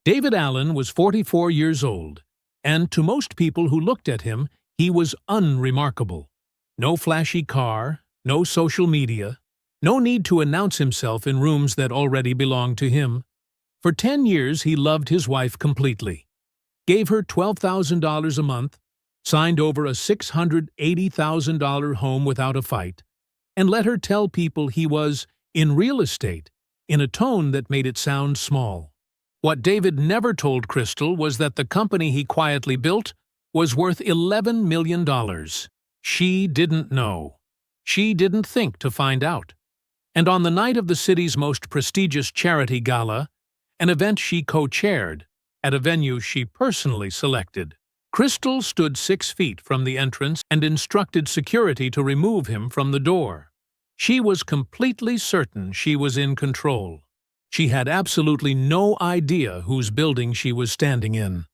David Allen was 44 years old, and to most people who looked at him, he was unremarkable. No flashy car, no social media, no need to announce himself in rooms that already belonged to him. For 10 years he loved his wife completely, gave her $12,000 a month, signed over a $680,000 home without a fight, and let her tell people he was in real estate in a tone that made it sound small. What David never told Crystal was that the company he quietly built was worth $11 million. She didn't know. She didn't think to find out. And on the night of the city's most prestigious charity gala, an event she co-chaired at a venue she personally selected, Crystal stood 6 feet from the entrance and instructed security to remove him from the door. She was completely certain she was in control. She had absolutely no idea whose building she was standing in.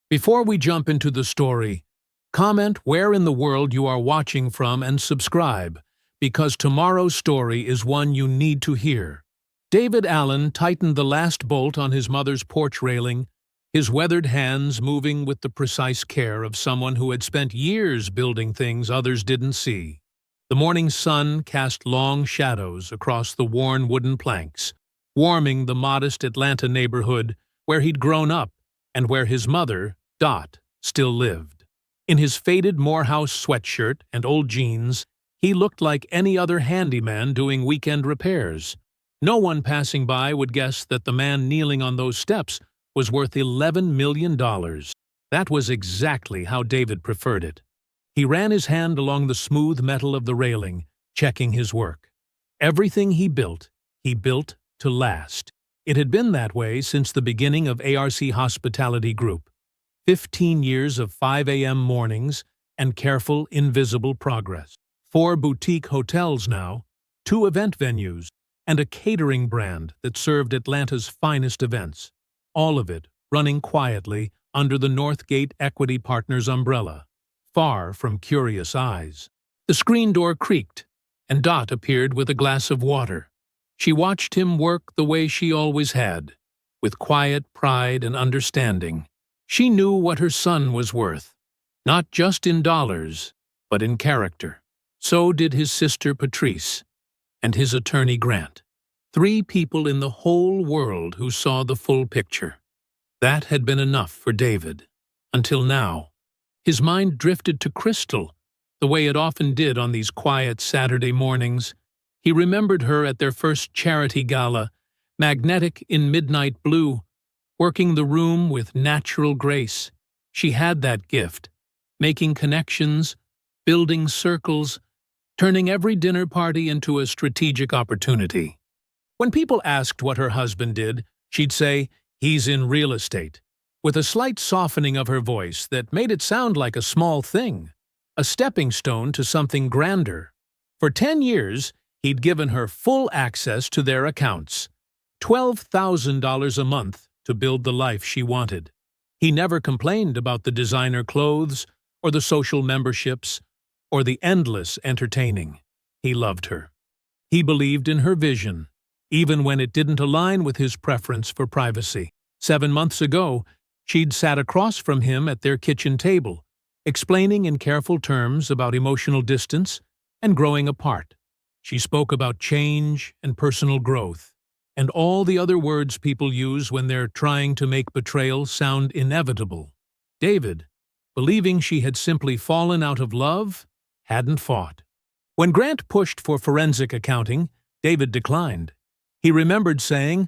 Before we jump into the story, comment where in the world you are watching from and subscribe, because tomorrow's story is one you need to hear. David Allen tightened the last bolt on his mother's porch railing, his weathered hands moving with the precise care of someone who had spent years building things others didn't see. The morning sun cast long shadows across the worn wooden planks, warming the modest Atlanta neighborhood where he'd grown up and where his mother, Dot, still lived. In his faded Morehouse sweatshirt and old jeans, he looked like any other handyman doing weekend repairs. No one passing by would guess that the man kneeling on those steps was worth $11 million. That was exactly how David preferred it. He ran his hand along the smooth metal of the railing, checking his work. Everything he built to last. It had been that way since the beginning of ARC Hospitality Group. 15 years of 5 a.m. mornings and careful, invisible progress. 4 boutique hotels now, 2 event venues, and a catering brand that served Atlanta's finest events. All of it running quietly under the Northgate Equity Partners umbrella, far from curious eyes. The screen door creaked, and Dot appeared with a glass of water. She watched him work the way she always had, with quiet pride and understanding. She knew what her son was worth, not just in dollars, but in character. So did his sister Patrice and his attorney Grant. 3 people in the whole world who saw the full picture. That had been enough for David, until now. His mind drifted to Crystal, the way it often did on these quiet Saturday mornings. He remembered her at their first charity gala, magnetic in midnight blue, working the room with natural grace. She had that gift, making connections, building circles, turning every dinner party into a strategic opportunity. When people asked what her husband did, she'd say, "He's in real estate," with a slight softening of her voice that made it sound like a small thing, a stepping stone to something grander. For 10 years, he'd given her full access to their accounts, $12,000 a month to build the life she wanted. He never complained about the designer clothes or the social memberships or the endless entertaining. He loved her. He believed in her vision, even when it didn't align with his preference for privacy. 7 months ago, she'd sat across from him at their kitchen table, explaining in careful terms about emotional distance and growing apart. She spoke about change and personal growth, and all the other words people use when they're trying to make betrayal sound inevitable. David, believing she had simply fallen out of love, hadn't fought. When Grant pushed for forensic accounting, David declined. He remembered saying,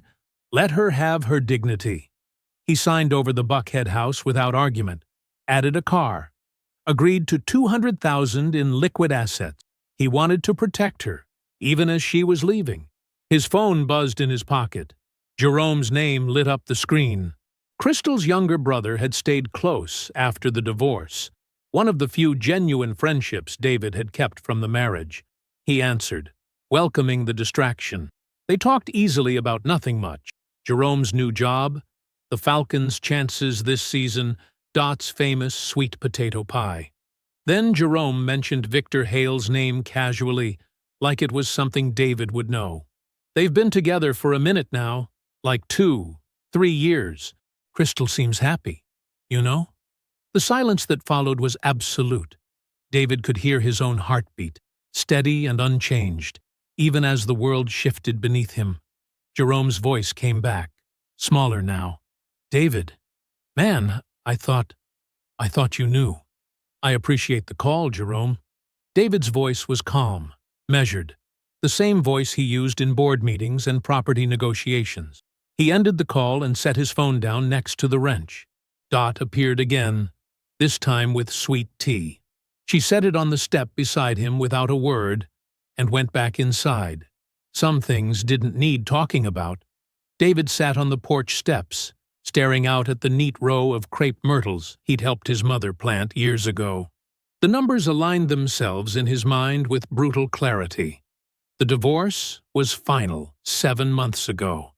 "Let her have her dignity." He signed over the Buckhead house without argument, added a car, agreed to $200,000 in liquid assets. He wanted to protect her, even as she was leaving. His phone buzzed in his pocket. Jerome's name lit up the screen. Crystal's younger brother had stayed close after the divorce, one of the few genuine friendships David had kept from the marriage. He answered, welcoming the distraction. They talked easily about nothing much. Jerome's new job, the Falcons' chances this season, Dot's famous sweet potato pie. Then Jerome mentioned Victor Hale's name casually, like it was something David would know. They've been together for a minute now, like 2, 3 years. Crystal seems happy. You know? The silence that followed was absolute. David could hear his own heartbeat, steady and unchanged, even as the world shifted beneath him. Jerome's voice came back, smaller now. David, man, I thought you knew. I appreciate the call, Jerome. David's voice was calm, measured, the same voice he used in board meetings and property negotiations. He ended the call and set his phone down next to the wrench. Dot appeared again, this time with sweet tea. She set it on the step beside him without a word and went back inside. Some things didn't need talking about. David sat on the porch steps, staring out at the neat row of crepe myrtles he'd helped his mother plant years ago. The numbers aligned themselves in his mind with brutal clarity. The divorce was final 7 months ago.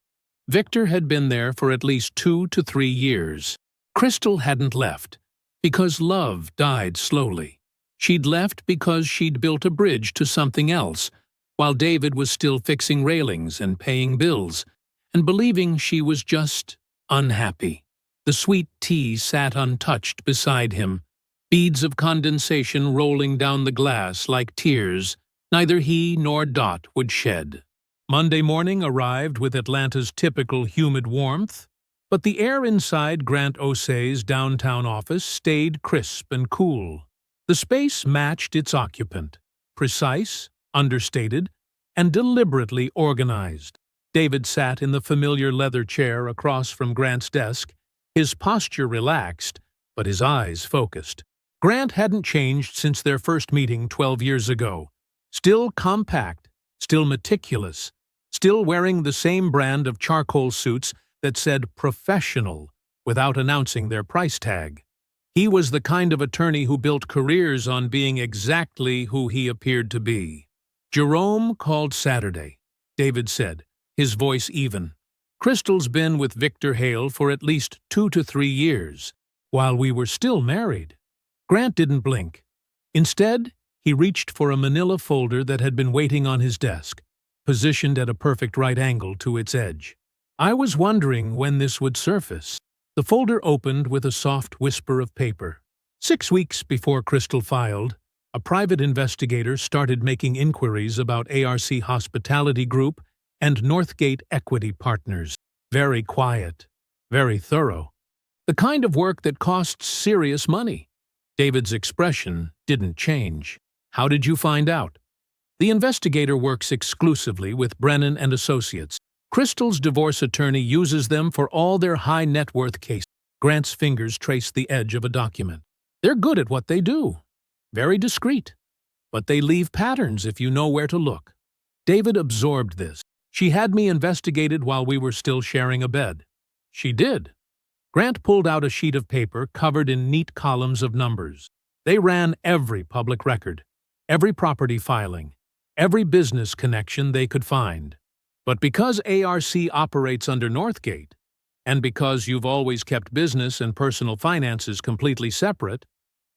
Victor had been there for at least 2 to 3 years. Crystal hadn't left, because love died slowly. She'd left because she'd built a bridge to something else, while David was still fixing railings and paying bills, and believing she was just unhappy. The sweet tea sat untouched beside him, beads of condensation rolling down the glass like tears neither he nor Dot would shed. Monday morning arrived with Atlanta's typical humid warmth, but the air inside Grant Osei's downtown office stayed crisp and cool. The space matched its occupant, precise, understated, and deliberately organized. David sat in the familiar leather chair across from Grant's desk, his posture relaxed, but his eyes focused. Grant hadn't changed since their first meeting 12 years ago. Still compact, still meticulous, still wearing the same brand of charcoal suits that said professional without announcing their price tag. He was the kind of attorney who built careers on being exactly who he appeared to be. Jerome called Saturday, David said, his voice even. Crystal's been with Victor Hale for at least 2 to 3 years, while we were still married. Grant didn't blink. Instead, he reached for a manila folder that had been waiting on his desk, positioned at a perfect right angle to its edge. I was wondering when this would surface. The folder opened with a soft whisper of paper. 6 weeks before Crystal filed, a private investigator started making inquiries about ARC Hospitality Group and Northgate Equity Partners. Very quiet, very thorough. The kind of work that costs serious money. David's expression didn't change. How did you find out? The investigator works exclusively with Brennan and Associates. Crystal's divorce attorney uses them for all their high net worth cases. Grant's fingers traced the edge of a document. They're good at what they do. Very discreet. But they leave patterns if you know where to look. David absorbed this. She had me investigated while we were still sharing a bed. She did. Grant pulled out a sheet of paper covered in neat columns of numbers. They ran every public record, every property filing, every business connection they could find. But because ARC operates under Northgate, and because you've always kept business and personal finances completely separate,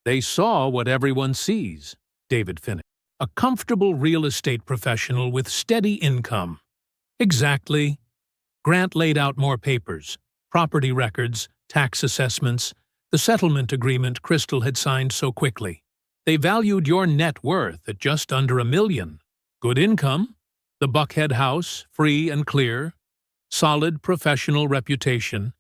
they saw what everyone sees, David finished. A comfortable real estate professional with steady income. Exactly. Grant laid out more papers, property records, tax assessments, the settlement agreement Crystal had signed so quickly. They valued your net worth at just under $1 million. Good income, the Buckhead house, free and clear, solid professional reputation,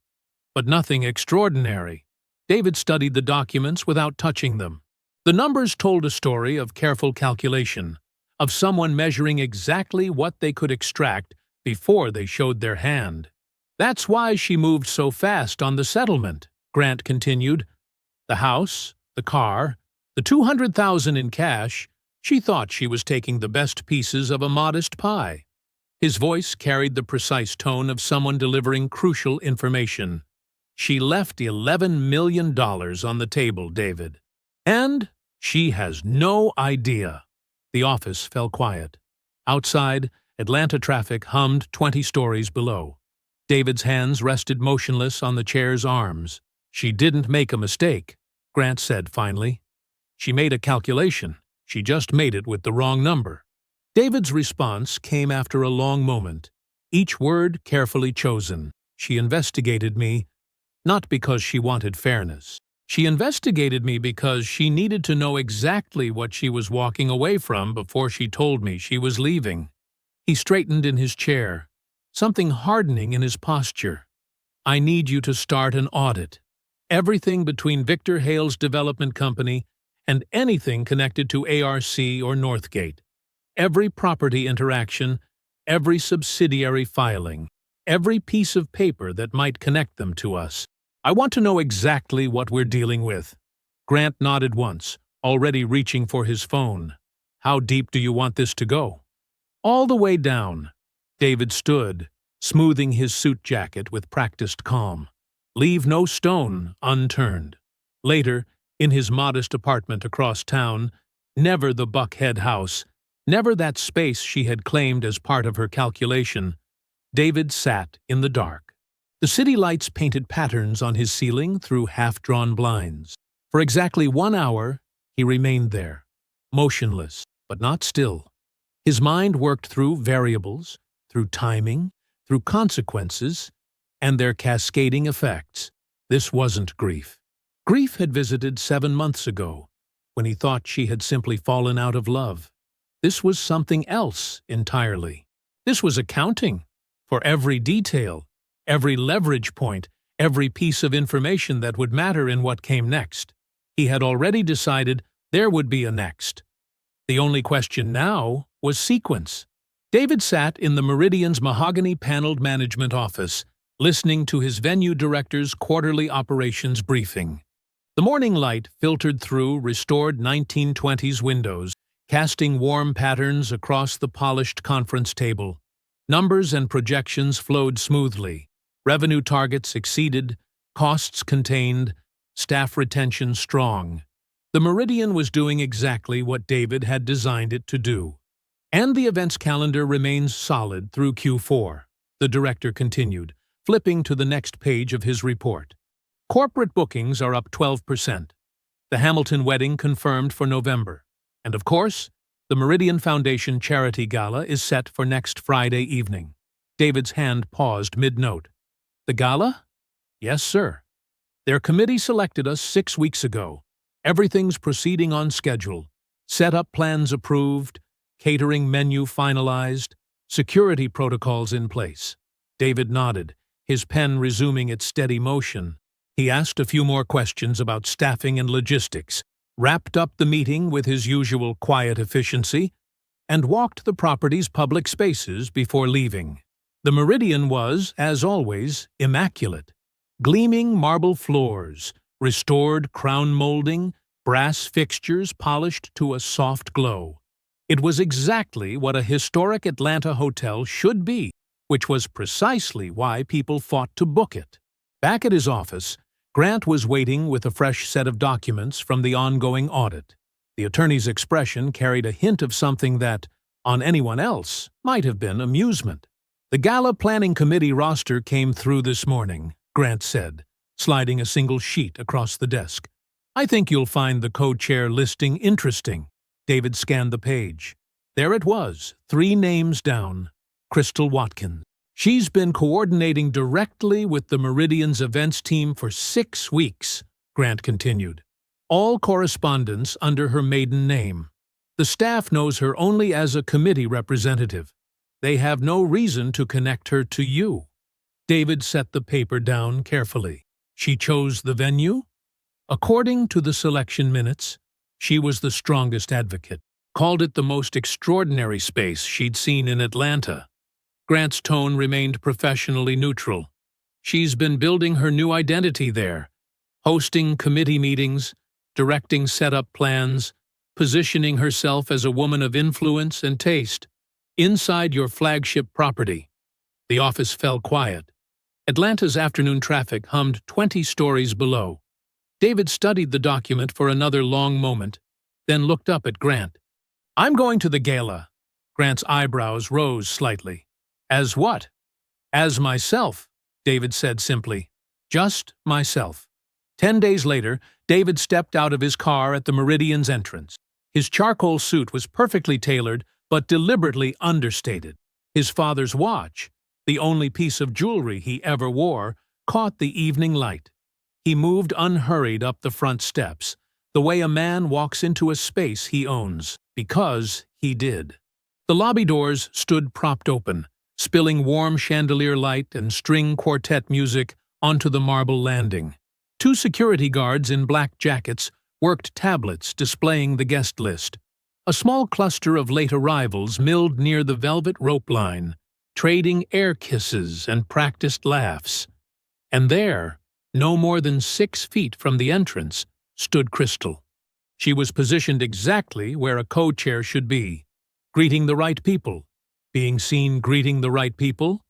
but nothing extraordinary. David studied the documents without touching them. The numbers told a story of careful calculation, of someone measuring exactly what they could extract before they showed their hand. That's why she moved so fast on the settlement, Grant continued. The house, the car, the $200,000 in cash, she thought she was taking the best pieces of a modest pie. His voice carried the precise tone of someone delivering crucial information. She left $11 million on the table, David. And she has no idea. The office fell quiet. Outside, Atlanta traffic hummed 20 stories below. David's hands rested motionless on the chair's arms. She didn't make a mistake, Grant said finally. She made a calculation. She just made it with the wrong number. David's response came after a long moment, each word carefully chosen. She investigated me, not because she wanted fairness. She investigated me because she needed to know exactly what she was walking away from before she told me she was leaving. He straightened in his chair, something hardening in his posture. I need you to start an audit. Everything between Victor Hale's development company and anything connected to ARC or Northgate. Every property interaction, every subsidiary filing, every piece of paper that might connect them to us. I want to know exactly what we're dealing with. Grant nodded once, already reaching for his phone. How deep do you want this to go? All the way down. David stood, smoothing his suit jacket with practiced calm. Leave no stone unturned. Later, in his modest apartment across town, never the Buckhead house, never that space she had claimed as part of her calculation, David sat in the dark. The city lights painted patterns on his ceiling through half-drawn blinds. For exactly 1 hour, he remained there, motionless, but not still. His mind worked through variables, through timing, through consequences, and their cascading effects. This wasn't grief. Grief had visited 7 months ago, when he thought she had simply fallen out of love. This was something else entirely. This was accounting for every detail, every leverage point, every piece of information that would matter in what came next. He had already decided there would be a next. The only question now was sequence. David sat in the Meridian's mahogany-paneled management office, listening to his venue director's quarterly operations briefing. The morning light filtered through restored 1920s windows, casting warm patterns across the polished conference table. Numbers and projections flowed smoothly. Revenue targets exceeded, costs contained, staff retention strong. The Meridian was doing exactly what David had designed it to do. And the events calendar remains solid through Q4, the director continued, flipping to the next page of his report. Corporate bookings are up 12%. The Hamilton wedding confirmed for November. And of course, the Meridian Foundation Charity Gala is set for next Friday evening. David's hand paused mid-note. The gala? Yes, sir. Their committee selected us 6 weeks ago. Everything's proceeding on schedule. Setup plans approved, catering menu finalized, security protocols in place. David nodded, his pen resuming its steady motion. He asked a few more questions about staffing and logistics, wrapped up the meeting with his usual quiet efficiency, and walked the property's public spaces before leaving. The Meridian was, as always, immaculate. Gleaming marble floors, restored crown molding, brass fixtures polished to a soft glow. It was exactly what a historic Atlanta hotel should be, which was precisely why people fought to book it. Back at his office, Grant was waiting with a fresh set of documents from the ongoing audit. The attorney's expression carried a hint of something that, on anyone else, might have been amusement. The Gala Planning Committee roster came through this morning, Grant said, sliding a single sheet across the desk. I think you'll find the co-chair listing interesting. David scanned the page. There it was, 3 names down. Crystal Watkins. She's been coordinating directly with the Meridian's events team for 6 weeks, Grant continued. All correspondence under her maiden name. The staff knows her only as a committee representative. They have no reason to connect her to you. David set the paper down carefully. She chose the venue? According to the selection minutes, she was the strongest advocate, called it the most extraordinary space she'd seen in Atlanta. Grant's tone remained professionally neutral. She's been building her new identity there, hosting committee meetings, directing setup plans, positioning herself as a woman of influence and taste. Inside your flagship property. The office fell quiet. Atlanta's afternoon traffic hummed 20 stories below. David studied the document for another long moment, then looked up at Grant. I'm going to the gala. Grant's eyebrows rose slightly. As what? As myself, David said simply. Just myself. 10 days later, David stepped out of his car at the Meridian's entrance. His charcoal suit was perfectly tailored, but deliberately understated. His father's watch, the only piece of jewelry he ever wore, caught the evening light. He moved unhurried up the front steps, the way a man walks into a space he owns, because he did. The lobby doors stood propped open, spilling warm chandelier light and string quartet music onto the marble landing. Two security guards in black jackets worked tablets displaying the guest list. A small cluster of late arrivals milled near the velvet rope line, trading air kisses and practiced laughs. And there, no more than 6 feet from the entrance, stood Crystal. She was positioned exactly where a co-chair should be, greeting the right people, being seen greeting the right people,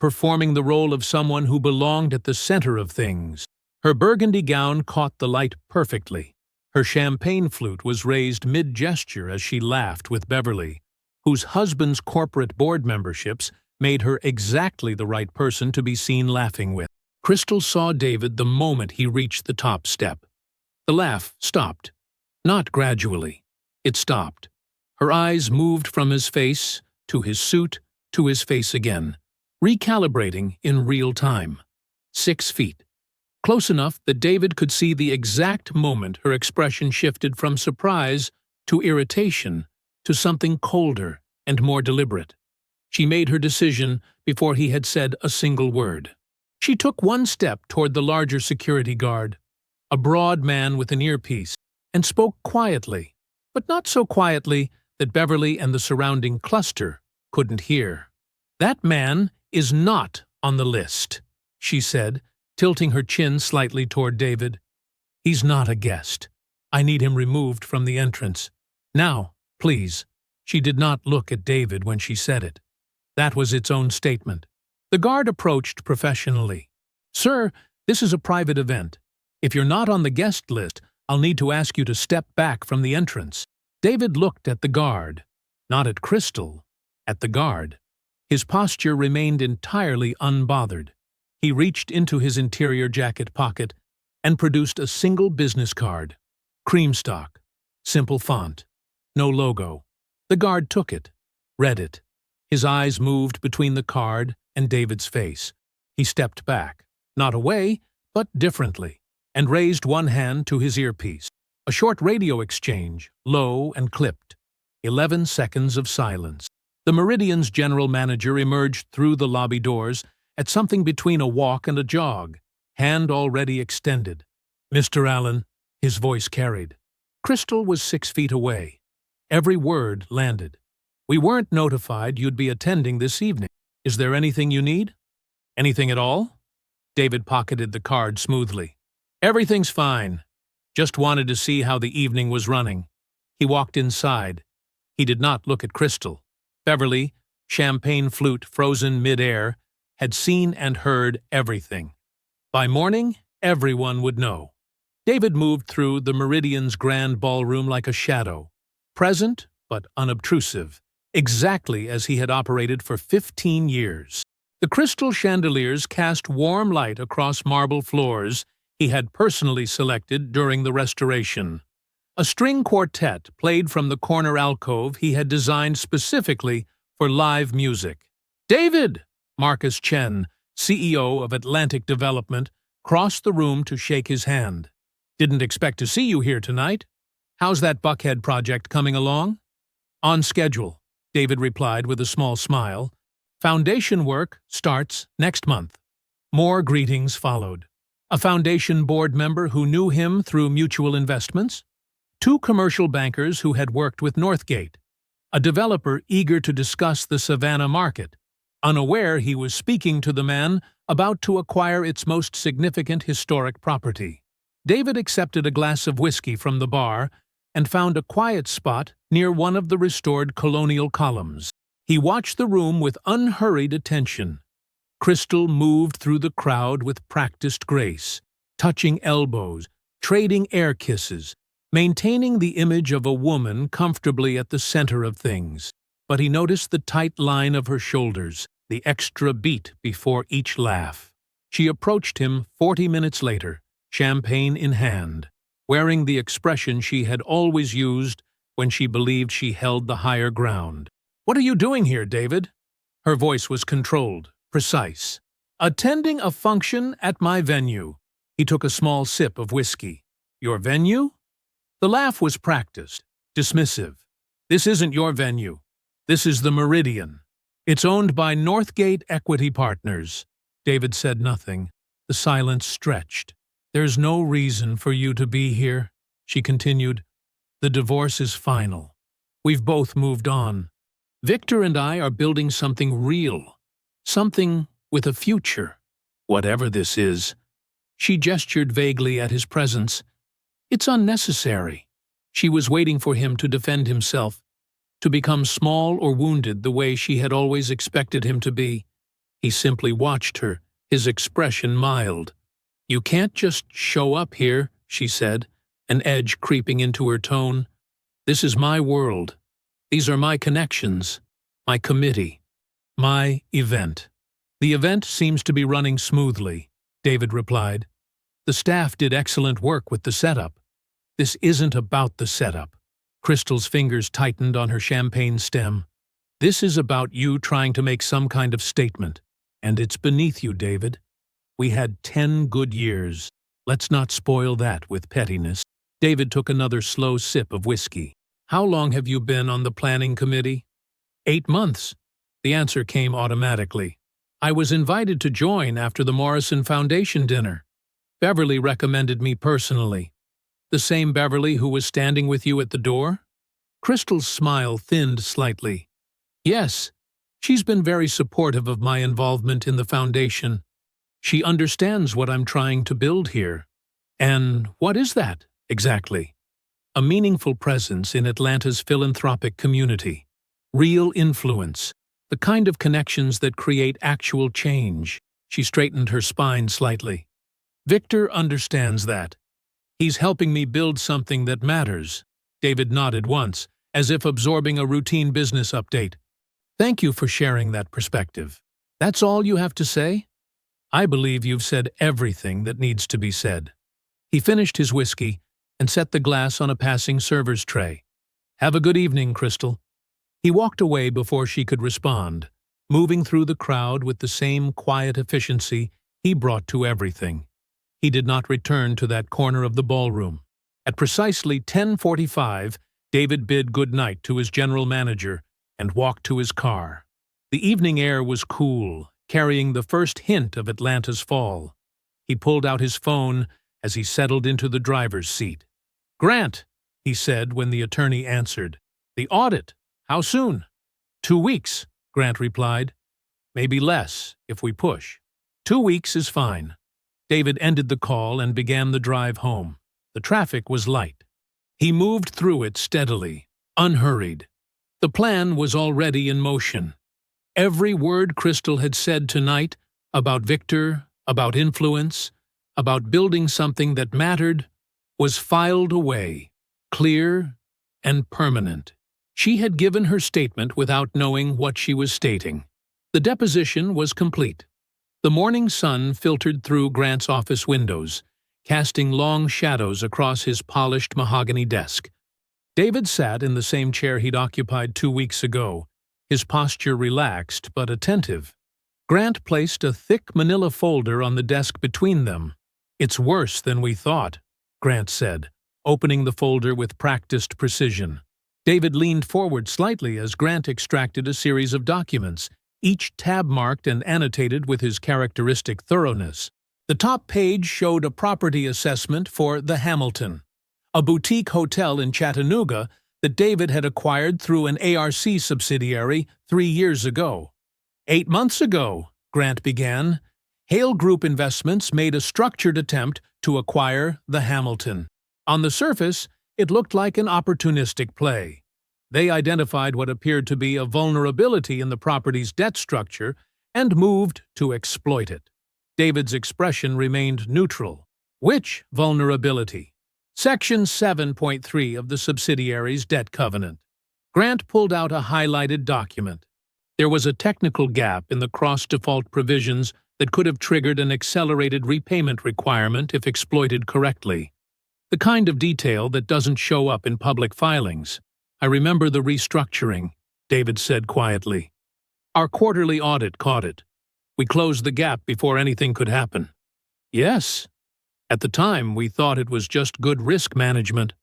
performing the role of someone who belonged at the center of things. Her burgundy gown caught the light perfectly. Her champagne flute was raised mid-gesture as she laughed with Beverly, whose husband's corporate board memberships made her exactly the right person to be seen laughing with. Crystal saw David the moment he reached the top step. The laugh stopped. Not gradually. It stopped. Her eyes moved from his face, to his suit, to his face again, recalibrating in real time. 6 feet. Close enough that David could see the exact moment her expression shifted from surprise to irritation to something colder and more deliberate. She made her decision before he had said a single word. She took one step toward the larger security guard, a broad man with an earpiece, and spoke quietly, but not so quietly that Beverly and the surrounding cluster couldn't hear. "That man is not on the list," she said, tilting her chin slightly toward David. "He's not a guest. I need him removed from the entrance. Now, please." She did not look at David when she said it. That was its own statement. The guard approached professionally. "Sir, this is a private event. If you're not on the guest list, I'll need to ask you to step back from the entrance." David looked at the guard, not at Crystal, at the guard. His posture remained entirely unbothered. He reached into his interior jacket pocket and produced a single business card. Cream stock. Simple font. No logo. The guard took it, read it. His eyes moved between the card and David's face. He stepped back, not away, but differently, and raised one hand to his earpiece. A short radio exchange, low and clipped. 11 seconds of silence. The Meridian's general manager emerged through the lobby doors at something between a walk and a jog, hand already extended. "Mr. Allen," his voice carried. Crystal was 6 feet away. Every word landed. "We weren't notified you'd be attending this evening. Is there anything you need?" "Anything at all?" David pocketed the card smoothly. "Everything's fine. Just wanted to see how the evening was running." He walked inside. He did not look at Crystal. Beverly, champagne flute frozen mid-air, had seen and heard everything. By morning, everyone would know. David moved through the Meridian's grand ballroom like a shadow, present but unobtrusive, exactly as he had operated for 15 years. The crystal chandeliers cast warm light across marble floors he had personally selected during the restoration. A string quartet played from the corner alcove he had designed specifically for live music. "David!" Marcus Chen, CEO of Atlantic Development, crossed the room to shake his hand. "Didn't expect to see you here tonight. How's that Buckhead project coming along?" "On schedule," David replied with a small smile. "Foundation work starts next month." More greetings followed. A foundation board member who knew him through mutual investments, 2 commercial bankers who had worked with Northgate, a developer eager to discuss the Savannah market, unaware he was speaking to the man about to acquire its most significant historic property. David accepted a glass of whiskey from the bar and found a quiet spot near one of the restored colonial columns. He watched the room with unhurried attention. Crystal moved through the crowd with practiced grace, touching elbows, trading air kisses, maintaining the image of a woman comfortably at the center of things. But he noticed the tight line of her shoulders, the extra beat before each laugh. She approached him 40 minutes later, champagne in hand, wearing the expression she had always used when she believed she held the higher ground. "What are you doing here, David?" Her voice was controlled, precise. "Attending a function at my venue. He took a small sip of whiskey. Your venue? The laugh was practiced, dismissive. This isn't your venue. This is the Meridian. It's owned by Northgate Equity Partners. David said nothing. The silence stretched. There's no reason for you to be here, she continued. The divorce is final. We've both moved on. Victor and I are building something real. Something with a future. Whatever this is. She gestured vaguely at his presence. It's unnecessary. She was waiting for him to defend himself, to become small or wounded the way she had always expected him to be. He simply watched her, his expression mild. You can't just show up here, she said, an edge creeping into her tone. This is my world. These are my connections, my committee, my event. The event seems to be running smoothly, David replied. The staff did excellent work with the setup. This isn't about the setup. Crystal's fingers tightened on her champagne stem. This is about you trying to make some kind of statement. And it's beneath you, David. We had 10 good years. Let's not spoil that with pettiness. David took another slow sip of whiskey. How long have you been on the planning committee? 8 months. The answer came automatically. I was invited to join after the Morrison Foundation dinner. Beverly recommended me personally. The same Beverly who was standing with you at the door? Crystal's smile thinned slightly. Yes, she's been very supportive of my involvement in the foundation. She understands what I'm trying to build here. And what is that, exactly? A meaningful presence in Atlanta's philanthropic community. Real influence. The kind of connections that create actual change. She straightened her spine slightly. Victor understands that. He's helping me build something that matters. David nodded once, as if absorbing a routine business update. Thank you for sharing that perspective. That's all you have to say? I believe you've said everything that needs to be said. He finished his whiskey and set the glass on a passing server's tray. Have a good evening, Crystal. He walked away before she could respond, moving through the crowd with the same quiet efficiency he brought to everything. He did not return to that corner of the ballroom. At precisely 10:45, David bid good night to his general manager and walked to his car. The evening air was cool, carrying the first hint of Atlanta's fall. He pulled out his phone as he settled into the driver's seat. Grant, he said when the attorney answered. The audit. How soon? 2 weeks, Grant replied. Maybe less, if we push. 2 weeks is fine. David ended the call and began the drive home. The traffic was light. He moved through it steadily, unhurried. The plan was already in motion. Every word Crystal had said tonight about Victor, about influence, about building something that mattered, was filed away, clear and permanent. She had given her statement without knowing what she was stating. The deposition was complete. The morning sun filtered through Grant's office windows, casting long shadows across his polished mahogany desk. David sat in the same chair he'd occupied 2 weeks ago, his posture relaxed but attentive. Grant placed a thick manila folder on the desk between them. It's worse than we thought, Grant said, opening the folder with practiced precision. David leaned forward slightly as Grant extracted a series of documents, each tab marked and annotated with his characteristic thoroughness. The top page showed a property assessment for the Hamilton, a boutique hotel in Chattanooga that David had acquired through an ARC subsidiary 3 years ago. 8 months ago, Grant began, Hale Group Investments made a structured attempt to acquire the Hamilton. On the surface, it looked like an opportunistic play. They identified what appeared to be a vulnerability in the property's debt structure and moved to exploit it. David's expression remained neutral. Which vulnerability? Section 7.3 of the subsidiary's debt covenant. Grant pulled out a highlighted document. There was a technical gap in the cross-default provisions that could have triggered an accelerated repayment requirement if exploited correctly. The kind of detail that doesn't show up in public filings. I remember the restructuring, David said quietly. Our quarterly audit caught it. We closed the gap before anything could happen. Yes. At the time, we thought it was just good risk management.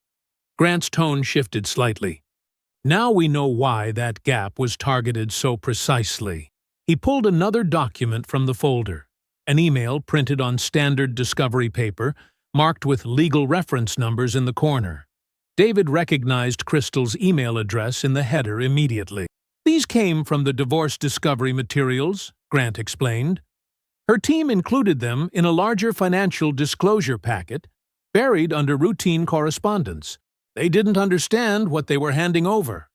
Grant's tone shifted slightly. Now we know why that gap was targeted so precisely. He pulled another document from the folder, an email printed on standard discovery paper, marked with legal reference numbers in the corner. David recognized Crystal's email address in the header immediately. These came from the divorce discovery materials, Grant explained. Her team included them in a larger financial disclosure packet, buried under routine correspondence. They didn't understand what they were handing over.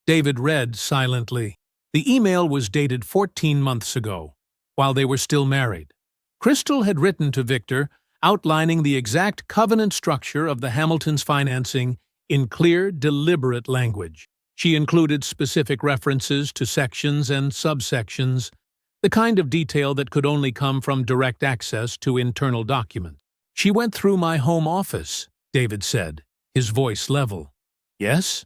David read silently. The email was dated 14 months ago, while they were still married. Crystal had written to Victor, outlining the exact covenant structure of the Hamiltons' financing in clear, deliberate language. She included specific references to sections and subsections, the kind of detail that could only come from direct access to internal documents. "She went through my home office," David said, his voice level. "Yes?"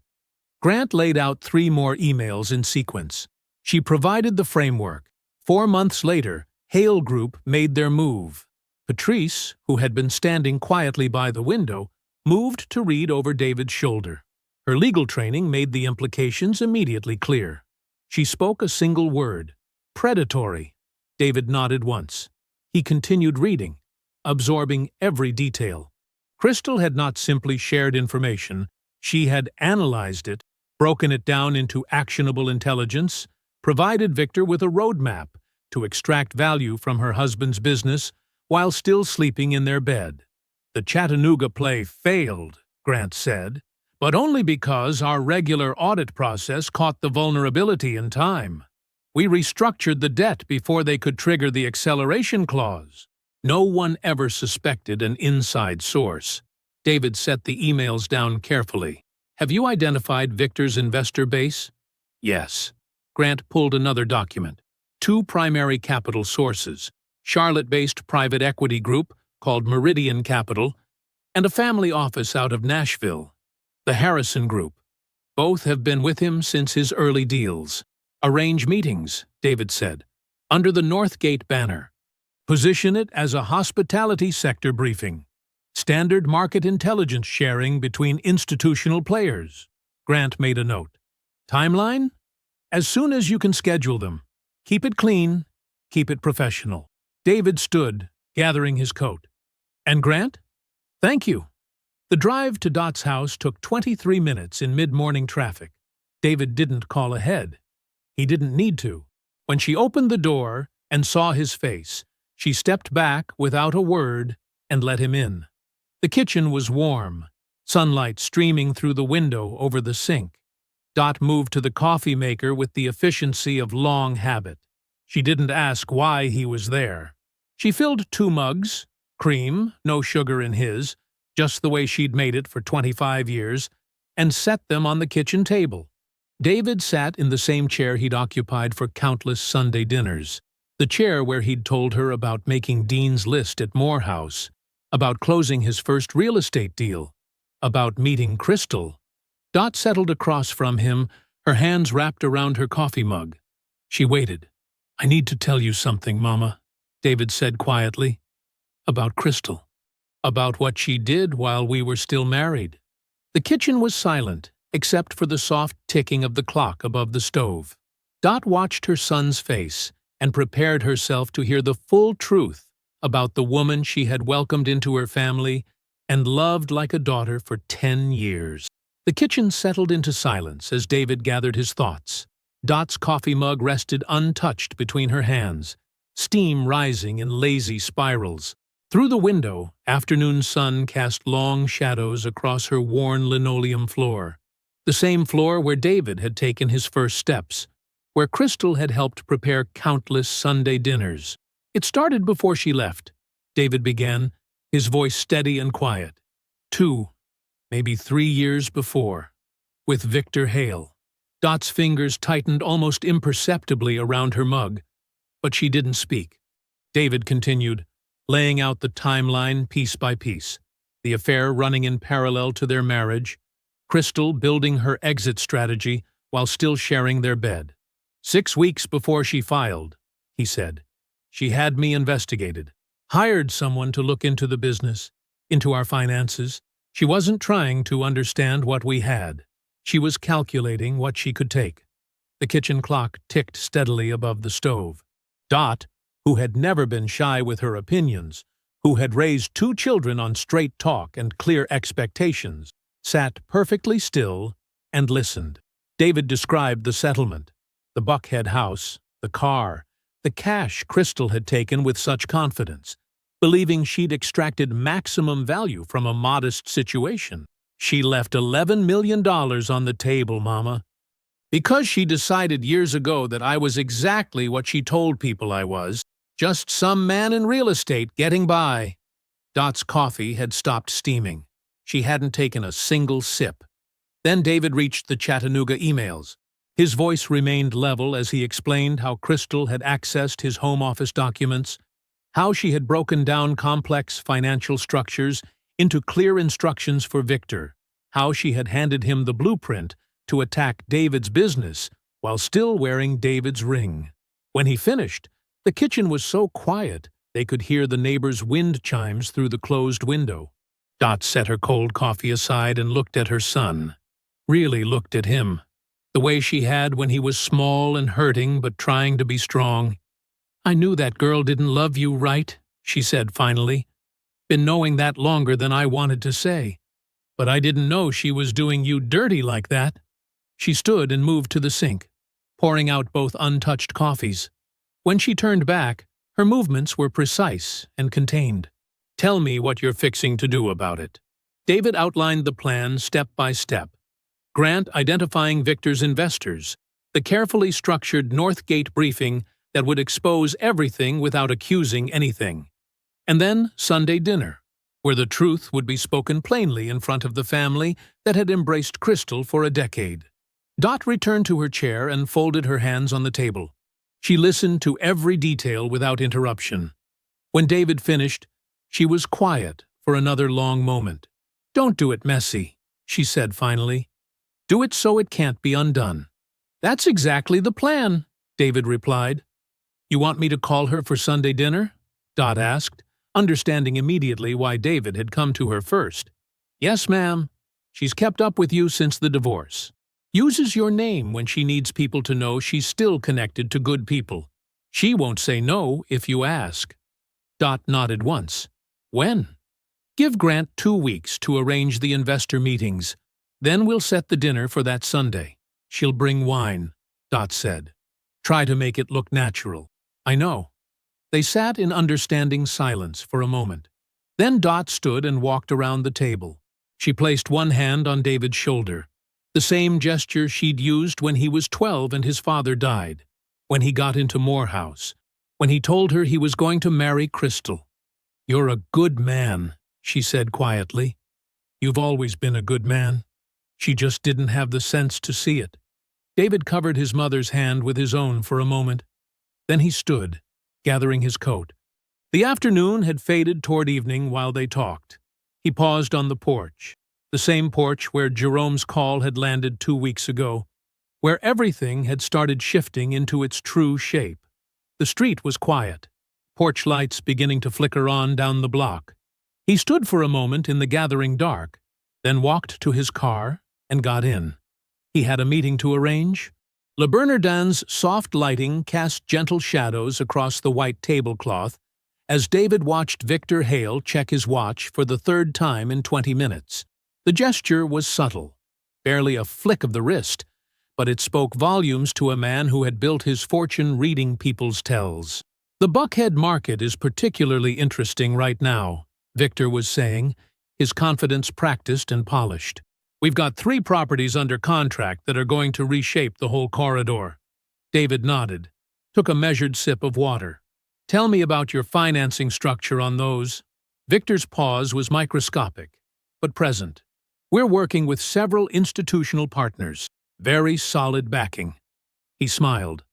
Grant laid out 3 more emails in sequence. She provided the framework. 4 months later, Hale Group made their move. Patrice, who had been standing quietly by the window, moved to read over David's shoulder. Her legal training made the implications immediately clear. She spoke a single word: predatory. David nodded once. He continued reading, absorbing every detail. Crystal had not simply shared information, she had analyzed it, broken it down into actionable intelligence, provided Victor with a roadmap to extract value from her husband's business while still sleeping in their bed. "The Chattanooga play failed," Grant said, "but only because our regular audit process caught the vulnerability in time. We restructured the debt before they could trigger the acceleration clause. No one ever suspected an inside source." David set the emails down carefully. "Have you identified Victor's investor base?" "Yes." Grant pulled another document. 2 primary capital sources: Charlotte-based private equity group called Meridian Capital, and a family office out of Nashville, the Harrison Group. Both have been with him since his early deals. "Arrange meetings," David said, "under the Northgate banner. Position it as a hospitality sector briefing. Standard market intelligence sharing between institutional players." Grant made a note. "Timeline? As soon as you can schedule them. Keep it clean, keep it professional." David stood, gathering his coat. "And Grant? Thank you." The drive to Dot's house took 23 minutes in mid-morning traffic. David didn't call ahead. He didn't need to. When she opened the door and saw his face, she stepped back without a word and let him in. The kitchen was warm, sunlight streaming through the window over the sink. Dot moved to the coffee maker with the efficiency of long habit. She didn't ask why he was there. She filled 2 mugs, cream, no sugar in his, just the way she'd made it for 25 years, and set them on the kitchen table. David sat in the same chair he'd occupied for countless Sunday dinners, the chair where he'd told her about making Dean's List at Morehouse, about closing his first real estate deal, about meeting Crystal. Dot settled across from him, her hands wrapped around her coffee mug. She waited. "I need to tell you something, Mama," David said quietly. "About Crystal. About what she did while we were still married." The kitchen was silent, except for the soft ticking of the clock above the stove. Dot watched her son's face and prepared herself to hear the full truth about the woman she had welcomed into her family and loved like a daughter for 10 years. The kitchen settled into silence as David gathered his thoughts. Dot's coffee mug rested untouched between her hands, steam rising in lazy spirals. Through the window, afternoon sun cast long shadows across her worn linoleum floor, the same floor where David had taken his first steps, where Crystal had helped prepare countless Sunday dinners. "It started before she left," David began, his voice steady and quiet. 2, maybe 3 years before, with Victor Hale. Dot's fingers tightened almost imperceptibly around her mug, but she didn't speak. David continued, laying out the timeline piece by piece, the affair running in parallel to their marriage, Crystal building her exit strategy while still sharing their bed. 6 weeks before she filed, he said, she had me investigated, hired someone to look into the business, into our finances. She wasn't trying to understand what we had. She was calculating what she could take. The kitchen clock ticked steadily above the stove. Dot, who had never been shy with her opinions, who had raised 2 children on straight talk and clear expectations, sat perfectly still and listened. David described the settlement, the Buckhead house, the car, the cash Crystal had taken with such confidence, believing she'd extracted maximum value from a modest situation. She left $11 million on the table, Mama. Because she decided years ago that I was exactly what she told people I was, just some man in real estate getting by. Dot's coffee had stopped steaming. She hadn't taken a single sip. Then David reached the Chattanooga emails. His voice remained level as he explained how Crystal had accessed his home office documents, how she had broken down complex financial structures into clear instructions for Victor, how she had handed him the blueprint to attack David's business while still wearing David's ring. When he finished, the kitchen was so quiet they could hear the neighbors' wind chimes through the closed window. Dot set her cold coffee aside and looked at her son. Really looked at him, the way she had when he was small and hurting but trying to be strong. "I knew that girl didn't love you right," she said finally. "Been knowing that longer than I wanted to say. But I didn't know she was doing you dirty like that." She stood and moved to the sink, pouring out both untouched coffees. When she turned back, her movements were precise and contained. "Tell me what you're fixing to do about it." David outlined the plan step by step. Grant identifying Victor's investors, the carefully structured Northgate briefing that would expose everything without accusing anything. And then Sunday dinner, where the truth would be spoken plainly in front of the family that had embraced Crystal for a decade. Dot returned to her chair and folded her hands on the table. She listened to every detail without interruption. When David finished, she was quiet for another long moment. "Don't do it messy," she said finally. "Do it so it can't be undone." "That's exactly the plan," David replied. "You want me to call her for Sunday dinner?" Dot asked, understanding immediately why David had come to her first. "Yes, ma'am. She's kept up with you since the divorce. Uses your name when she needs people to know she's still connected to good people. She won't say no if you ask." Dot nodded once. "When?" "Give Grant 2 weeks to arrange the investor meetings. Then we'll set the dinner for that Sunday. She'll bring wine," Dot said. "Try to make it look natural." "I know." They sat in understanding silence for a moment. Then Dot stood and walked around the table. She placed one hand on David's shoulder, the same gesture she'd used when he was 12 and his father died, when he got into Morehouse, when he told her he was going to marry Crystal. "You're a good man," she said quietly. "You've always been a good man. She just didn't have the sense to see it." David covered his mother's hand with his own for a moment. Then he stood, gathering his coat. The afternoon had faded toward evening while they talked. He paused on the porch, the same porch where Jerome's call had landed 2 weeks ago, where everything had started shifting into its true shape. The street was quiet, porch lights beginning to flicker on down the block. He stood for a moment in the gathering dark, then walked to his car and got in. He had a meeting to arrange. Le Bernardin's soft lighting cast gentle shadows across the white tablecloth as David watched Victor Hale check his watch for the 3rd time in 20 minutes. The gesture was subtle, barely a flick of the wrist, but it spoke volumes to a man who had built his fortune reading people's tells. "The Buckhead market is particularly interesting right now," Victor was saying, his confidence practiced and polished. "We've got 3 properties under contract that are going to reshape the whole corridor." David nodded, took a measured sip of water. "Tell me about your financing structure on those." Victor's pause was microscopic, but present. "We're working with several institutional partners. Very solid backing." He smiled,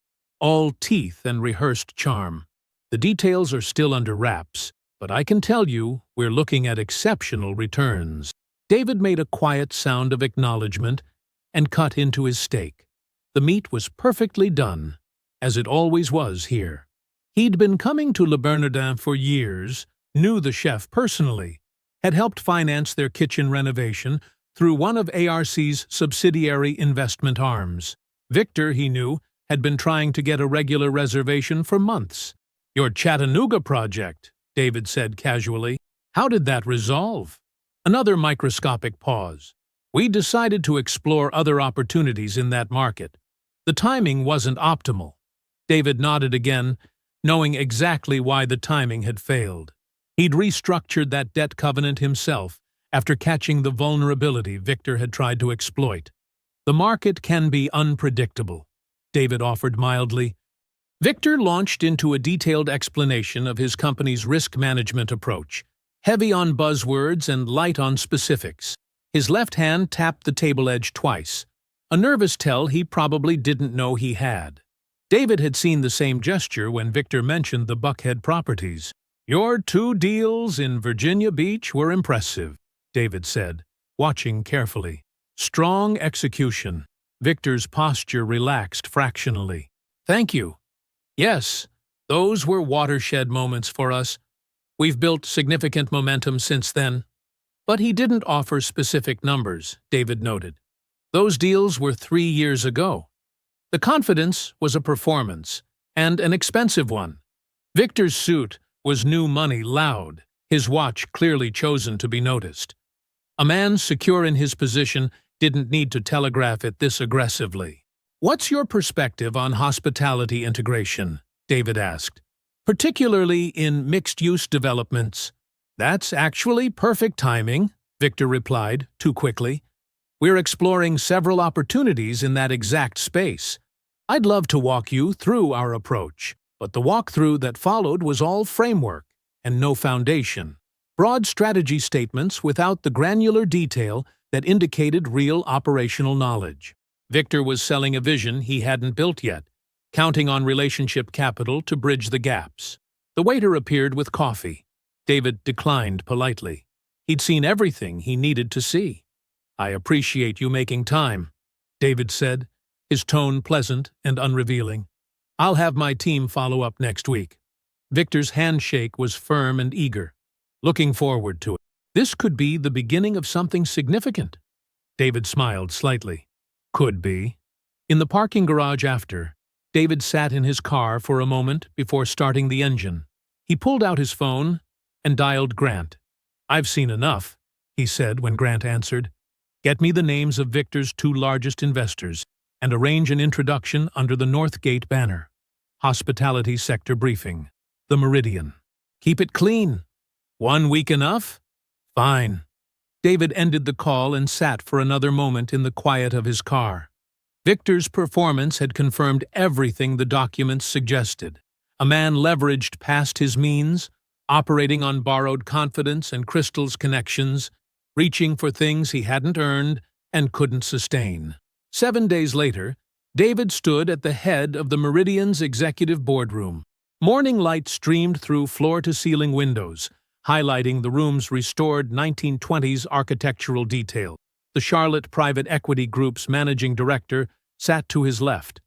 all teeth and rehearsed charm. "The details are still under wraps, but I can tell you we're looking at exceptional returns." David made a quiet sound of acknowledgement and cut into his steak. The meat was perfectly done, as it always was here. He'd been coming to Le Bernardin for years, knew the chef personally, had helped finance their kitchen renovation through one of ARC's subsidiary investment arms. Victor, he knew, had been trying to get a regular reservation for months. "Your Chattanooga project," David said casually. "How did that resolve?" Another microscopic pause. "We decided to explore other opportunities in that market. The timing wasn't optimal." David nodded again, knowing exactly why the timing had failed. He'd restructured that debt covenant himself after catching the vulnerability Victor had tried to exploit. "The market can be unpredictable," David offered mildly. Victor launched into a detailed explanation of his company's risk management approach, heavy on buzzwords and light on specifics. His left hand tapped the table edge twice, a nervous tell he probably didn't know he had. David had seen the same gesture when Victor mentioned the Buckhead properties. "Your 2 deals in Virginia Beach were impressive," David said, watching carefully. "Strong execution." Victor's posture relaxed fractionally. "Thank you. Yes, those were watershed moments for us. We've built significant momentum since then." But he didn't offer specific numbers, David noted. Those deals were 3 years ago. The confidence was a performance, and an expensive one. Victor's suit was new money loud, his watch clearly chosen to be noticed. A man secure in his position didn't need to telegraph it this aggressively. "What's your perspective on hospitality integration?" David asked. "Particularly in mixed-use developments." "That's actually perfect timing," Victor replied, too quickly. "We're exploring several opportunities in that exact space. I'd love to walk you through our approach, but the walkthrough that followed was all framework and no foundation. Broad strategy statements without the granular detail that indicated real operational knowledge." Victor was selling a vision he hadn't built yet, counting on relationship capital to bridge the gaps. The waiter appeared with coffee. David declined politely. He'd seen everything he needed to see. "I appreciate you making time," David said, his tone pleasant and unrevealing. "I'll have my team follow up next week." Victor's handshake was firm and eager. "Looking forward to it. This could be the beginning of something significant." David smiled slightly. "Could be." In the parking garage after, David sat in his car for a moment before starting the engine. He pulled out his phone and dialed Grant. "I've seen enough," he said when Grant answered. "Get me the names of Victor's 2 largest investors and arrange an introduction under the Northgate banner. Hospitality sector briefing. The Meridian. Keep it clean. 1 week enough? Fine." David ended the call and sat for another moment in the quiet of his car. Victor's performance had confirmed everything the documents suggested. A man leveraged past his means, operating on borrowed confidence and Crystal's connections, reaching for things he hadn't earned and couldn't sustain. 7 days later, David stood at the head of the Meridian's executive boardroom. Morning light streamed through floor-to-ceiling windows, highlighting the room's restored 1920s architectural detail. The Charlotte Private Equity Group's managing director sat to his left,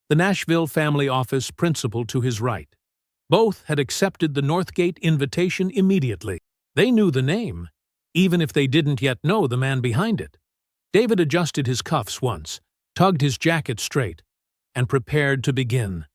the Nashville family office principal to his right. Both had accepted the Northgate invitation immediately. They knew the name, even if they didn't yet know the man behind it. David adjusted his cuffs once, tugged his jacket straight, and prepared to begin.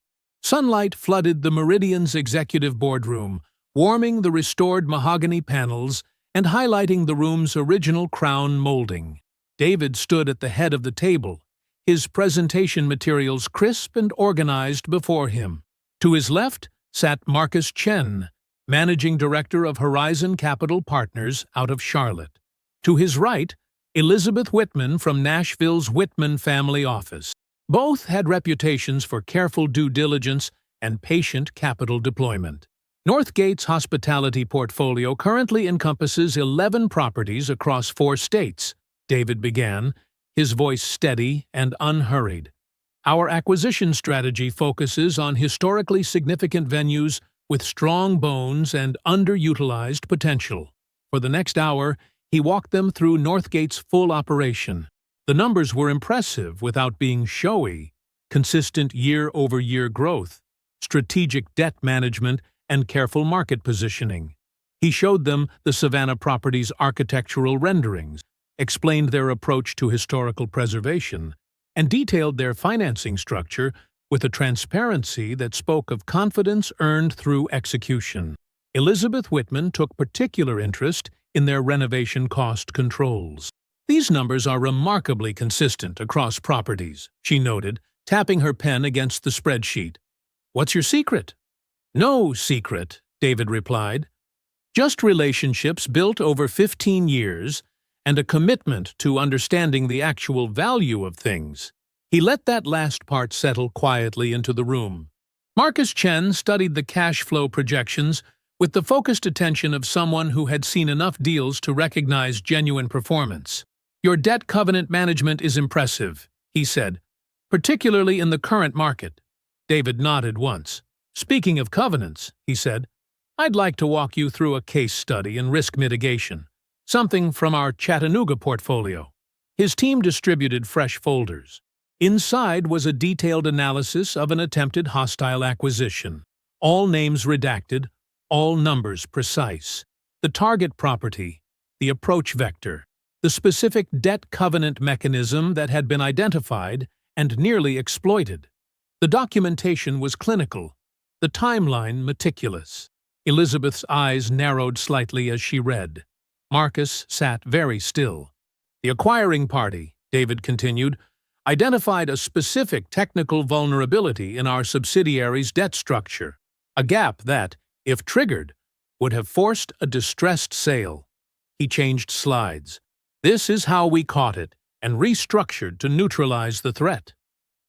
Sunlight flooded the Meridian's executive boardroom, warming the restored mahogany panels and highlighting the room's original crown molding. David stood at the head of the table, his presentation materials crisp and organized before him. To his left sat Marcus Chen, managing director of Horizon Capital Partners out of Charlotte. To his right, Elizabeth Whitman from Nashville's Whitman family office. Both had reputations for careful due diligence and patient capital deployment. Northgate's hospitality portfolio currently encompasses 11 properties across 4 states, David began, his voice steady and unhurried. Our acquisition strategy focuses on historically significant venues with strong bones and underutilized potential. For the next hour, he walked them through Northgate's full operation. The numbers were impressive without being showy: consistent year-over-year growth, strategic debt management, and careful market positioning. He showed them the Savannah property's architectural renderings, explained their approach to historical preservation, and detailed their financing structure with a transparency that spoke of confidence earned through execution. Elizabeth Whitman took particular interest in their renovation cost controls. "These numbers are remarkably consistent across properties," she noted, tapping her pen against the spreadsheet. "What's your secret?" "No secret," David replied. "Just relationships built over 15 years and a commitment to understanding the actual value of things." He let that last part settle quietly into the room. Marcus Chen studied the cash flow projections with the focused attention of someone who had seen enough deals to recognize genuine performance. "Your debt covenant management is impressive," he said, "particularly in the current market." David nodded once. "Speaking of covenants," he said, "I'd like to walk you through a case study in risk mitigation, something from our Chattanooga portfolio." His team distributed fresh folders. Inside was a detailed analysis of an attempted hostile acquisition. All names redacted, all numbers precise. The target property, the approach vector, the specific debt covenant mechanism that had been identified and nearly exploited. The documentation was clinical, the timeline meticulous. Elizabeth's eyes narrowed slightly as she read. Marcus sat very still. "The acquiring party," David continued, "identified a specific technical vulnerability in our subsidiary's debt structure, a gap that, if triggered, would have forced a distressed sale." He changed slides. "This is how we caught it and restructured to neutralize the threat."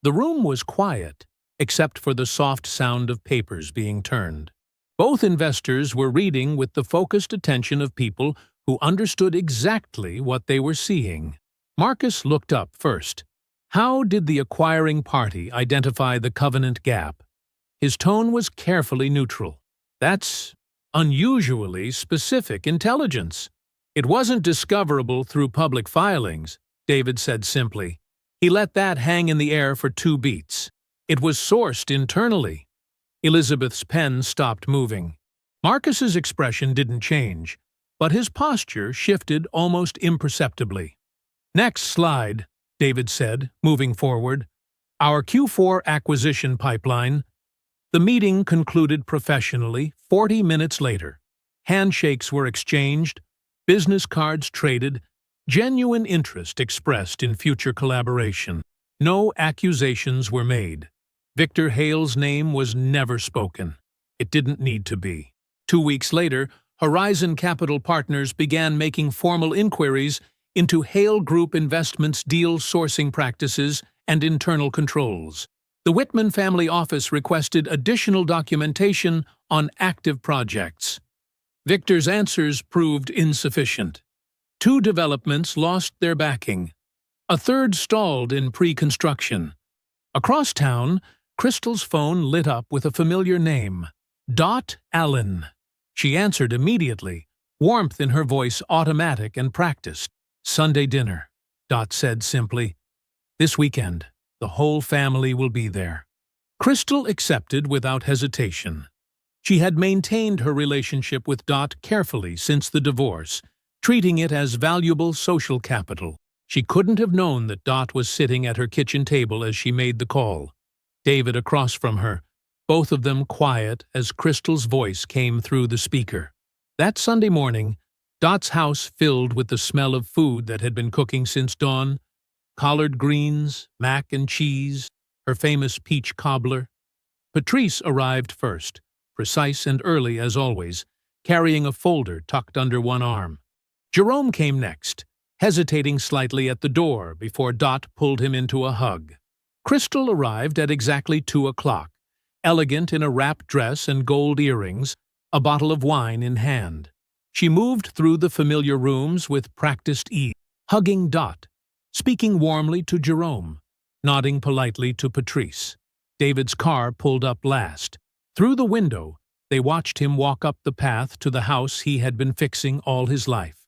The room was quiet, except for the soft sound of papers being turned. Both investors were reading with the focused attention of people who understood exactly what they were seeing. Marcus looked up first. How did the acquiring party identify the covenant gap? His tone was carefully neutral. "That's unusually specific intelligence." "It wasn't discoverable through public filings," David said simply. He let that hang in the air for 2 beats. "It was sourced internally." Elizabeth's pen stopped moving. Marcus's expression didn't change, but his posture shifted almost imperceptibly. "Next slide," David said, moving forward. "Our Q4 acquisition pipeline." The meeting concluded professionally 40 minutes later. Handshakes were exchanged, business cards traded, genuine interest expressed in future collaboration. No accusations were made. Victor Hale's name was never spoken. It didn't need to be. 2 weeks later, Horizon Capital Partners began making formal inquiries into Hale Group Investments' deal sourcing practices and internal controls. The Whitman family office requested additional documentation on active projects. Victor's answers proved insufficient. 2 developments lost their backing. A third stalled in pre-construction. Across town, Crystal's phone lit up with a familiar name, Dot Allen. She answered immediately, warmth in her voice automatic and practiced. "Sunday dinner," Dot said simply. "This weekend, the whole family will be there." Crystal accepted without hesitation. She had maintained her relationship with Dot carefully since the divorce, treating it as valuable social capital. She couldn't have known that Dot was sitting at her kitchen table as she made the call. David across from her, both of them quiet as Crystal's voice came through the speaker. That Sunday morning, Dot's house filled with the smell of food that had been cooking since dawn: collard greens, mac and cheese, her famous peach cobbler. Patrice arrived first, precise and early as always, carrying a folder tucked under one arm. Jerome came next, hesitating slightly at the door before Dot pulled him into a hug. Crystal arrived at exactly 2 o'clock, elegant in a wrap dress and gold earrings, a bottle of wine in hand. She moved through the familiar rooms with practiced ease, hugging Dot, speaking warmly to Jerome, nodding politely to Patrice. David's car pulled up last. Through the window, they watched him walk up the path to the house he had been fixing all his life.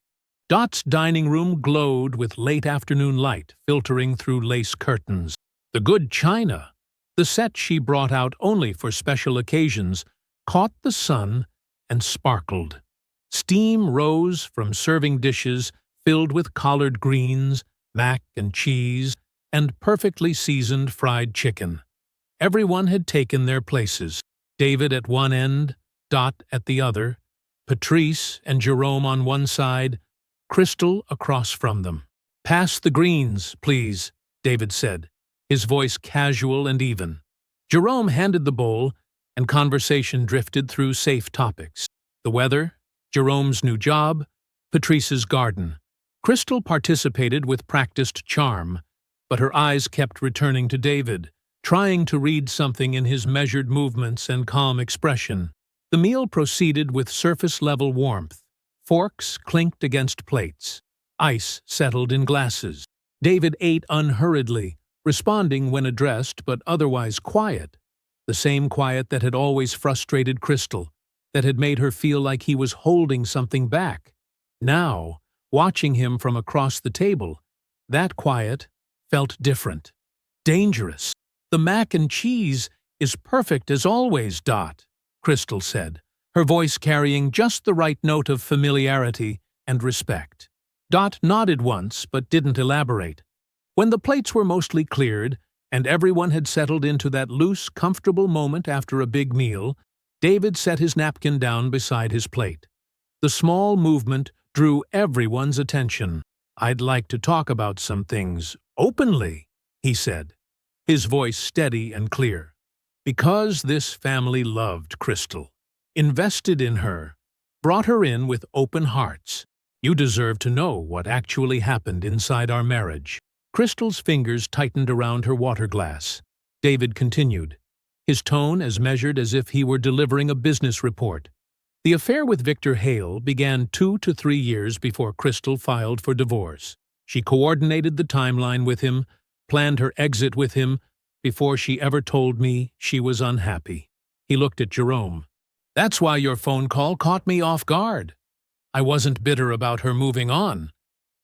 Dot's dining room glowed with late afternoon light filtering through lace curtains. The good china, the set she brought out only for special occasions, caught the sun and sparkled. Steam rose from serving dishes filled with collard greens, mac and cheese, and perfectly seasoned fried chicken. Everyone had taken their places, David at one end, Dot at the other, Patrice and Jerome on one side, Crystal across from them. "Pass the greens, please," David said, his voice casual and even. Jerome handed the bowl, and conversation drifted through safe topics. The weather, Jerome's new job, Patrice's garden. Crystal participated with practiced charm, but her eyes kept returning to David, trying to read something in his measured movements and calm expression. The meal proceeded with surface-level warmth. Forks clinked against plates. Ice settled in glasses. David ate unhurriedly, responding when addressed but otherwise quiet. The same quiet that had always frustrated Crystal, that had made her feel like he was holding something back. Now, watching him from across the table, that quiet felt different. Dangerous. "The mac and cheese is perfect as always, Dot," Crystal said, her voice carrying just the right note of familiarity and respect. Dot nodded once but didn't elaborate. When the plates were mostly cleared and everyone had settled into that loose, comfortable moment after a big meal, David set his napkin down beside his plate. The small movement drew everyone's attention. "I'd like to talk about some things, openly," he said, his voice steady and clear. "Because this family loved Crystal, invested in her, brought her in with open hearts. You deserve to know what actually happened inside our marriage." Crystal's fingers tightened around her water glass. David continued, his tone as measured as if he were delivering a business report. The affair with Victor Hale began 2 to 3 years before Crystal filed for divorce. She coordinated the timeline with him, planned her exit with him, before she ever told me she was unhappy. He looked at Jerome. "That's why your phone call caught me off guard. I wasn't bitter about her moving on.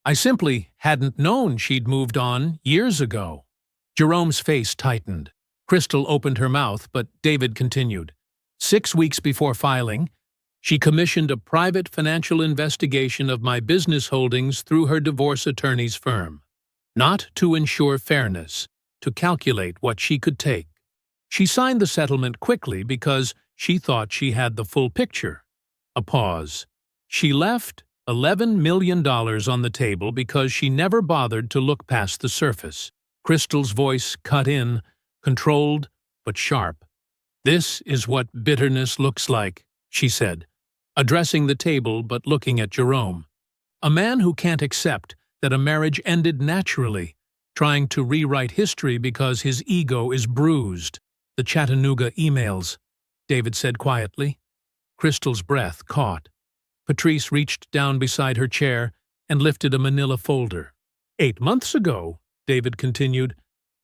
I simply hadn't known she'd moved on years ago." Jerome's face tightened. Crystal opened her mouth, but David continued. 6 weeks before filing, she commissioned a private financial investigation of my business holdings through her divorce attorney's firm. Not to ensure fairness, to calculate what she could take. She signed the settlement quickly because she thought she had the full picture. A pause. She left $11 million on the table because she never bothered to look past the surface. Crystal's voice cut in, controlled but sharp. "This is what bitterness looks like," she said, addressing the table but looking at Jerome. "A man who can't accept that a marriage ended naturally, trying to rewrite history because his ego is bruised." "The Chattanooga emails," David said quietly. Crystal's breath caught. Patrice reached down beside her chair and lifted a manila folder. 8 months ago," David continued,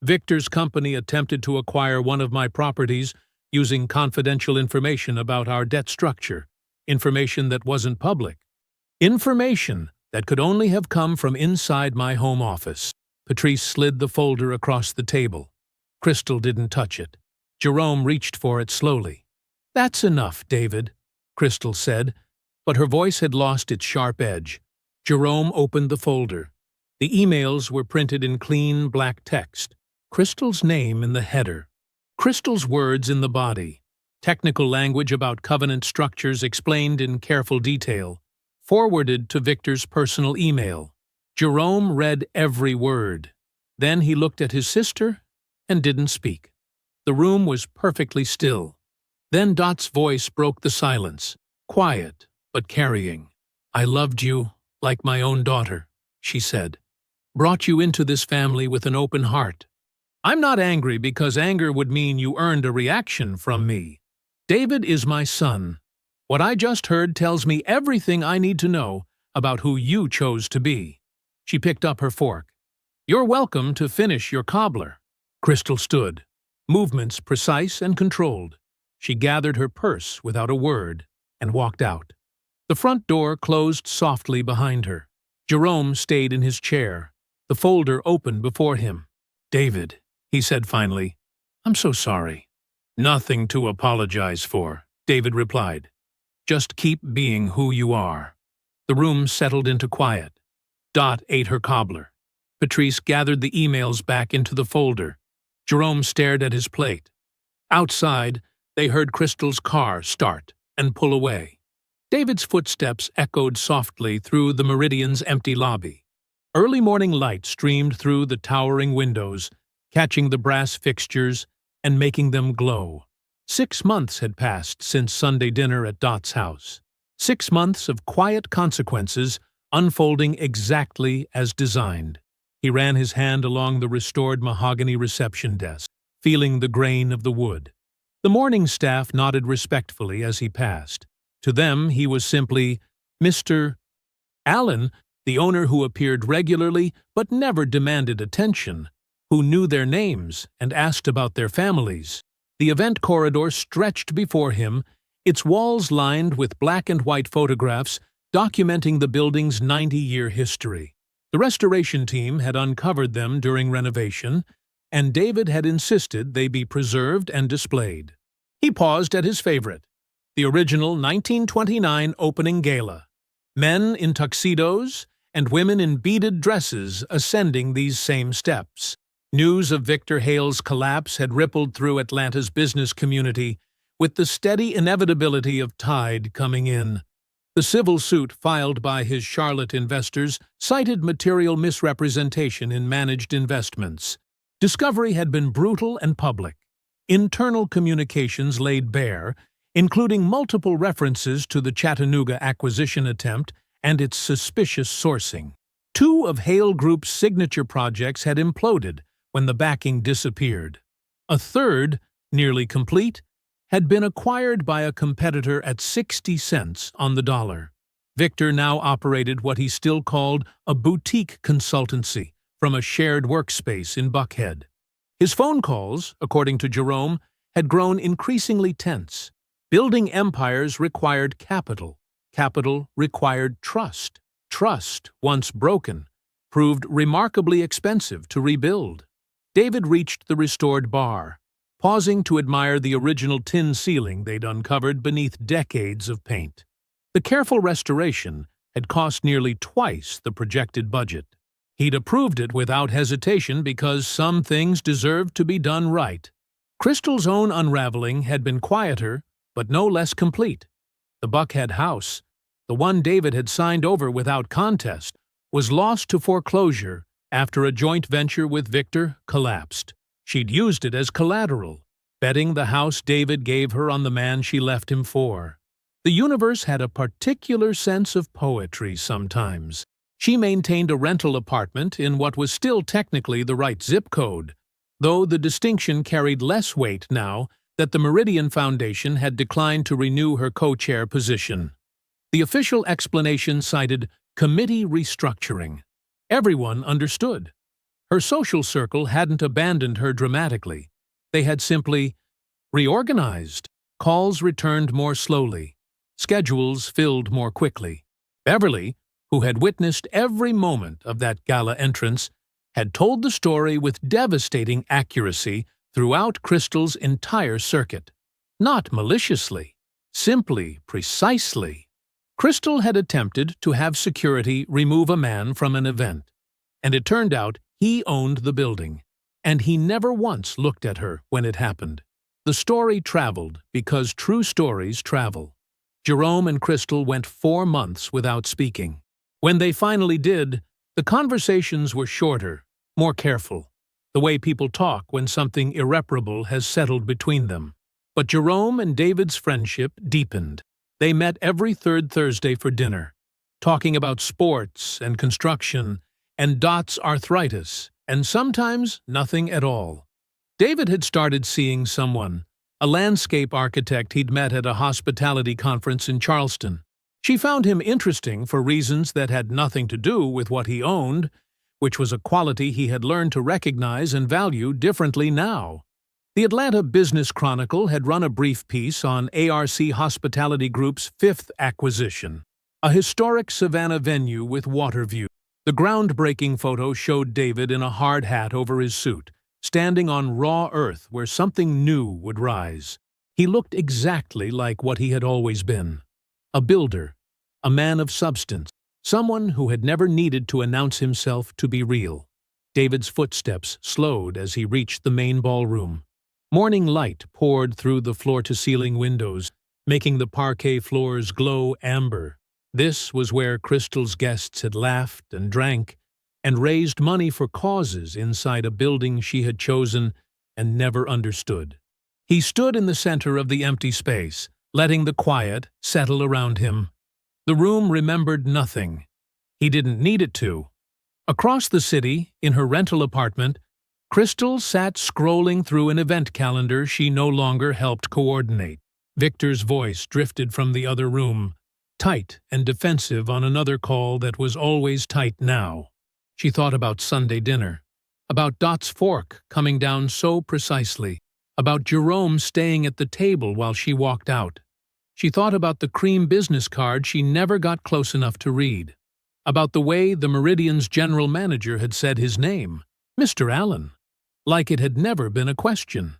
"Victor's company attempted to acquire one of my properties using confidential information about our debt structure, information that wasn't public. Information that could only have come from inside my home office." Patrice slid the folder across the table. Crystal didn't touch it. Jerome reached for it slowly. "That's enough, David," Crystal said, but her voice had lost its sharp edge. Jerome opened the folder. The emails were printed in clean black text. Crystal's name in the header. Crystal's words in the body. Technical language about covenant structures explained in careful detail. Forwarded to Victor's personal email. Jerome read every word. Then he looked at his sister and didn't speak. The room was perfectly still. Then Dot's voice broke the silence, quiet but carrying. "I loved you like my own daughter," she said. "Brought you into this family with an open heart. I'm not angry because anger would mean you earned a reaction from me. David is my son. What I just heard tells me everything I need to know about who you chose to be." She picked up her fork. "You're welcome to finish your cobbler." Crystal stood, movements precise and controlled. She gathered her purse without a word and walked out. The front door closed softly behind her. Jerome stayed in his chair, the folder open before him. "David," he said finally, "I'm so sorry." "Nothing to apologize for," David replied. Just keep being who you are. The room settled into quiet. Dot ate her cobbler. Patrice gathered the emails back into the folder. Jerome stared at his plate. Outside, they heard Crystal's car start and pull away. David's footsteps echoed softly through the Meridian's empty lobby. Early morning light streamed through the towering windows, catching the brass fixtures and making them glow. 6 months had passed since Sunday dinner at Dot's house. 6 months of quiet consequences unfolding exactly as designed. He ran his hand along the restored mahogany reception desk, feeling the grain of the wood. The morning staff nodded respectfully as he passed. To them, he was simply Mr. Allen, the owner who appeared regularly but never demanded attention, who knew their names and asked about their families. The event corridor stretched before him, its walls lined with black and white photographs documenting the building's 90-year history. The restoration team had uncovered them during renovation, and David had insisted they be preserved and displayed. He paused at his favorite, the original 1929 opening gala. Men in tuxedos and women in beaded dresses ascending these same steps. News of Victor Hale's collapse had rippled through Atlanta's business community, with the steady inevitability of tide coming in. The civil suit filed by his Charlotte investors cited material misrepresentation in managed investments. Discovery had been brutal and public. Internal communications laid bare, including multiple references to the Chattanooga acquisition attempt and its suspicious sourcing. 2 of Hale Group's signature projects had imploded when the backing disappeared. A third, nearly complete, had been acquired by a competitor at 60 cents on the dollar. Victor now operated what he still called a boutique consultancy from a shared workspace in Buckhead. His phone calls, according to Jerome, had grown increasingly tense. Building empires required capital. Capital required trust. Trust, once broken, proved remarkably expensive to rebuild. David reached the restored bar, pausing to admire the original tin ceiling they'd uncovered beneath decades of paint. The careful restoration had cost nearly twice the projected budget. He'd approved it without hesitation because some things deserved to be done right. Crystal's own unraveling had been quieter, but no less complete. The Buckhead house, the one David had signed over without contest, was lost to foreclosure after a joint venture with Victor collapsed. She'd used it as collateral, betting the house David gave her on the man she left him for. The universe had a particular sense of poetry sometimes. She maintained a rental apartment in what was still technically the right zip code, though the distinction carried less weight now that the Meridian Foundation had declined to renew her co-chair position. The official explanation cited committee restructuring. Everyone understood. Her social circle hadn't abandoned her dramatically. They had simply reorganized. Calls returned more slowly. Schedules filled more quickly. Beverly, who had witnessed every moment of that gala entrance, had told the story with devastating accuracy throughout Crystal's entire circuit. Not maliciously, simply, precisely. Crystal had attempted to have security remove a man from an event, and it turned out he owned the building, and he never once looked at her when it happened. The story traveled because true stories travel. Jerome and Crystal went 4 months without speaking. When they finally did, the conversations were shorter, more careful, the way people talk when something irreparable has settled between them. But Jerome and David's friendship deepened. They met every third Thursday for dinner, talking about sports and construction and Dot's arthritis, and sometimes nothing at all. David had started seeing someone, a landscape architect he'd met at a hospitality conference in Charleston. She found him interesting for reasons that had nothing to do with what he owned, which was a quality he had learned to recognize and value differently now. The Atlanta Business Chronicle had run a brief piece on ARC Hospitality Group's 5th acquisition, a historic Savannah venue with water view. The groundbreaking photo showed David in a hard hat over his suit, standing on raw earth where something new would rise. He looked exactly like what he had always been. A builder, a man of substance, someone who had never needed to announce himself to be real. David's footsteps slowed as he reached the main ballroom. Morning light poured through the floor-to-ceiling windows, making the parquet floors glow amber. This was where Crystal's guests had laughed and drank and raised money for causes inside a building she had chosen and never understood. He stood in the center of the empty space, letting the quiet settle around him. The room remembered nothing. He didn't need it to. Across the city, in her rental apartment, Crystal sat scrolling through an event calendar she no longer helped coordinate. Victor's voice drifted from the other room, tight and defensive on another call that was always tight now. She thought about Sunday dinner, about Dot's fork coming down so precisely, about Jerome staying at the table while she walked out. She thought about the cream business card she never got close enough to read, about the way the Meridian's general manager had said his name, Mr. Allen, like it had never been a question.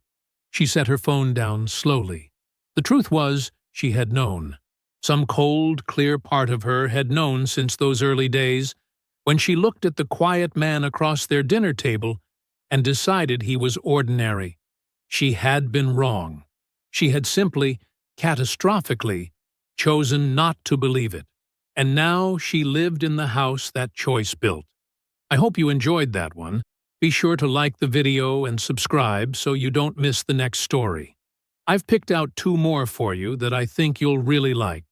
She set her phone down slowly. The truth was, she had known. Some cold, clear part of her had known since those early days, when she looked at the quiet man across their dinner table and decided he was ordinary. She had been wrong. She had simply, catastrophically, chosen not to believe it. And now she lived in the house that choice built. I hope you enjoyed that one. Be sure to like the video and subscribe so you don't miss the next story. I've picked out 2 more for you that I think you'll really like.